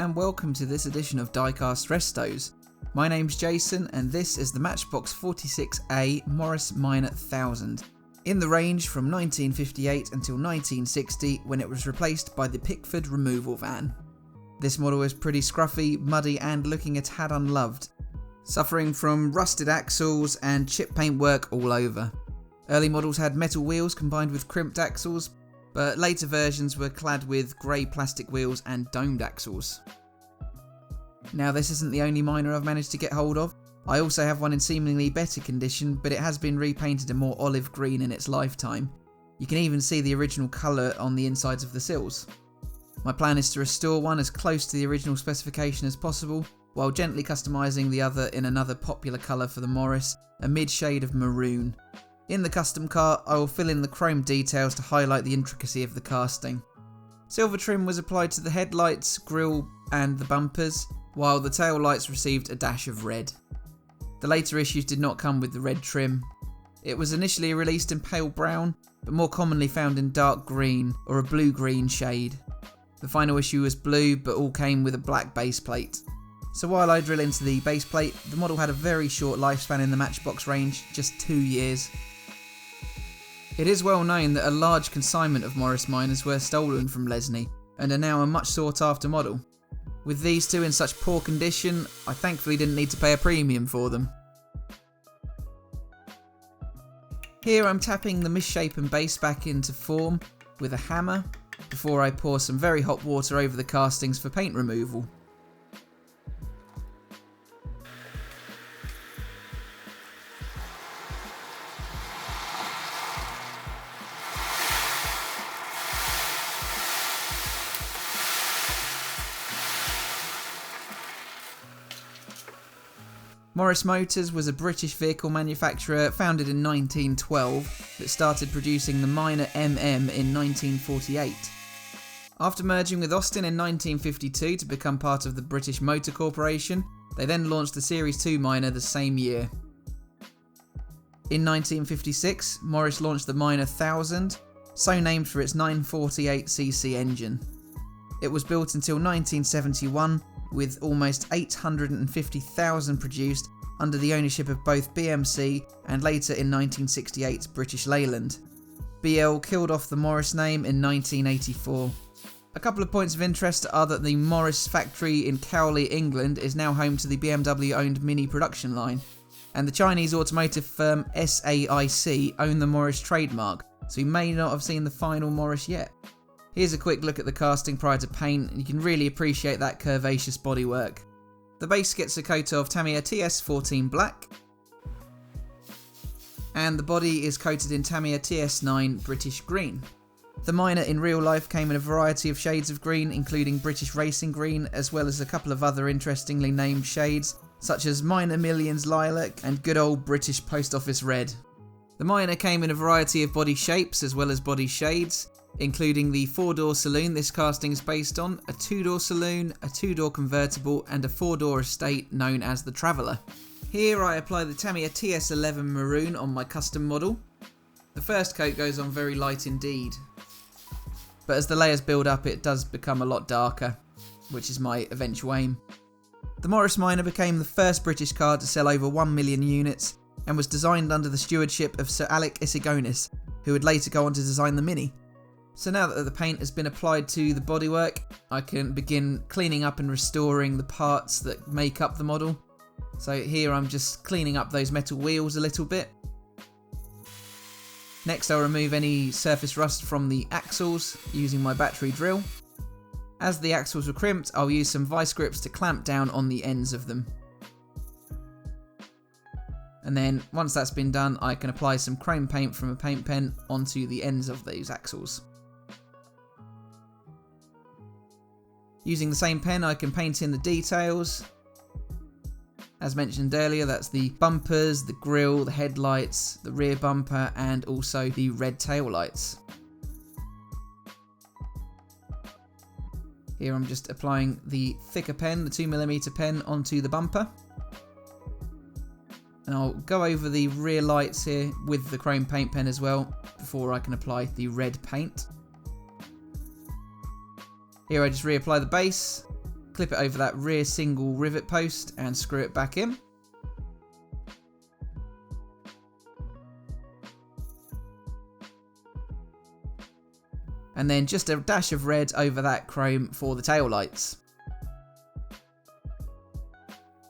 and welcome to this edition of DieCastRestos. My name's Jason and this is the Matchbox 46A Morris Minor 1000, in the range from 1958 until 1960 when it was replaced by the Pickford removal van. This model is pretty scruffy, muddy and looking a tad unloved, suffering from rusted axles and chip paint work all over. Early models had metal wheels combined with crimped axles, but later versions were clad with grey plastic wheels and domed axles. Now this isn't the only Minor I've managed to get hold of. I also have one in seemingly better condition, but it has been repainted a more olive green in its lifetime. You can even see the original colour on the insides of the sills. My plan is to restore one as close to the original specification as possible, while gently customising the other in another popular colour for the Morris, a mid-shade of maroon. In the custom car, I will fill in the chrome details to highlight the intricacy of the casting. Silver trim was applied to the headlights, grille and the bumpers, while the tail lights received a dash of red. The later issues did not come with the red trim. It was initially released in pale brown, but more commonly found in dark green or a blue-green shade. The final issue was blue, but all came with a black base plate. So while I drill into the base plate, the model had a very short lifespan in the Matchbox range, just 2 years. It is well known that a large consignment of Morris Minors were stolen from Lesney, and are now a much sought after model. With these two in such poor condition, I thankfully didn't need to pay a premium for them. Here I'm tapping the misshapen base back into form with a hammer, before I pour some very hot water over the castings for paint removal. Morris Motors was a British vehicle manufacturer founded in 1912 that started producing the Minor MM in 1948. After merging with Austin in 1952 to become part of the British Motor Corporation, they then launched the Series 2 Minor the same year. In 1956, Morris launched the Minor 1000, so named for its 948cc engine. It was built until 1971, with almost 850,000 produced under the ownership of both BMC and later in 1968's British Leyland. BL killed off the Morris name in 1984. A couple of points of interest are that the Morris factory in Cowley, England is now home to the BMW owned Mini production line, and the Chinese automotive firm SAIC own the Morris trademark, so you may not have seen the final Morris yet. Here's a quick look at the casting prior to paint, and you can really appreciate that curvaceous bodywork. The base gets a coat of Tamiya TS14 black, and the body is coated in Tamiya TS9 British green. The Minor in real life came in a variety of shades of green, including British Racing Green, as well as a couple of other interestingly named shades, such as Minor Millions Lilac and good old British Post Office Red. The Minor came in a variety of body shapes as well as body shades, including the 4-door saloon this casting is based on, a 2-door saloon, a 2-door convertible and a 4-door estate known as the Traveller. Here I apply the Tamiya TS11 maroon on my custom model. The first coat goes on very light indeed, but as the layers build up it does become a lot darker, which is my eventual aim. The Morris Minor became the first British car to sell over 1 million units and was designed under the stewardship of Sir Alec Isigonis, who would later go on to design the Mini. So now that the paint has been applied to the bodywork, I can begin cleaning up and restoring the parts that make up the model. So here I'm just cleaning up those metal wheels a little bit. Next I'll remove any surface rust from the axles using my battery drill. As the axles were crimped, I'll use some vice grips to clamp down on the ends of them. And then once that's been done, I can apply some chrome paint from a paint pen onto the ends of those axles. Using the same pen I can paint in the details. As mentioned earlier, that's the bumpers, the grille, the headlights, the rear bumper and also the red tail lights. Here I'm just applying the thicker pen, the 2mm pen, onto the bumper. And I'll go over the rear lights here with the chrome paint pen as well before I can apply the red paint. Here I just reapply the base, clip it over that rear single rivet post and screw it back in. And then just a dash of red over that chrome for the tail lights.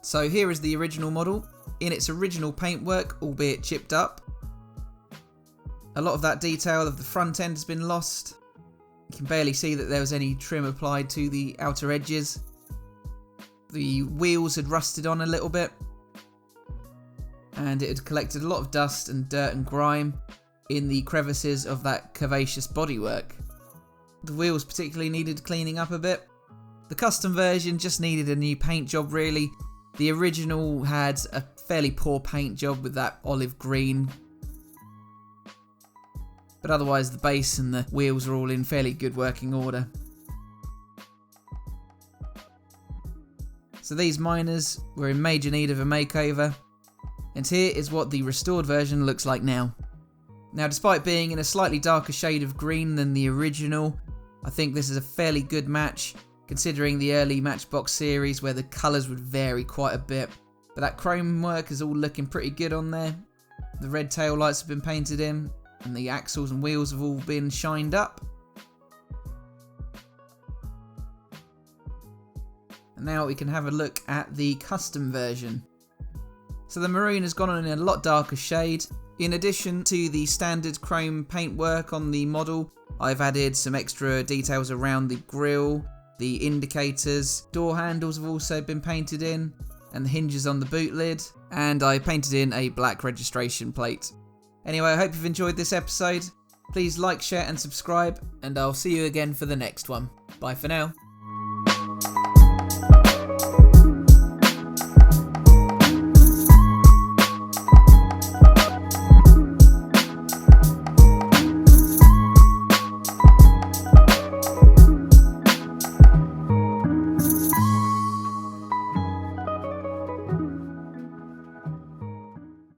So here is the original model in its original paintwork, albeit chipped up. A lot of that detail of the front end has been lost. You can barely see that there was any trim applied to the outer edges. The wheels had rusted on a little bit, and it had collected a lot of dust and dirt and grime in the crevices of that curvaceous bodywork. The wheels particularly needed cleaning up a bit. The custom version just needed a new paint job really. The original had a fairly poor paint job with that olive green. But otherwise the base and the wheels are all in fairly good working order. So these miners were in major need of a makeover. And here is what the restored version looks like now. Now, despite being in a slightly darker shade of green than the original, I think this is a fairly good match, considering the early Matchbox series where the colours would vary quite a bit. But that chrome work is all looking pretty good on there. The red tail lights have been painted in, and the axles and wheels have all been shined up. And now we can have a look at the custom version. So the maroon has gone on in a lot darker shade. In addition to the standard chrome paintwork on the model, I've added some extra details around the grille, the indicators, door handles have also been painted in, and the hinges on the boot lid, and I painted in a black registration plate. Anyway, I hope you've enjoyed this episode. Please like, share and subscribe, and I'll see you again for the next one. Bye for now.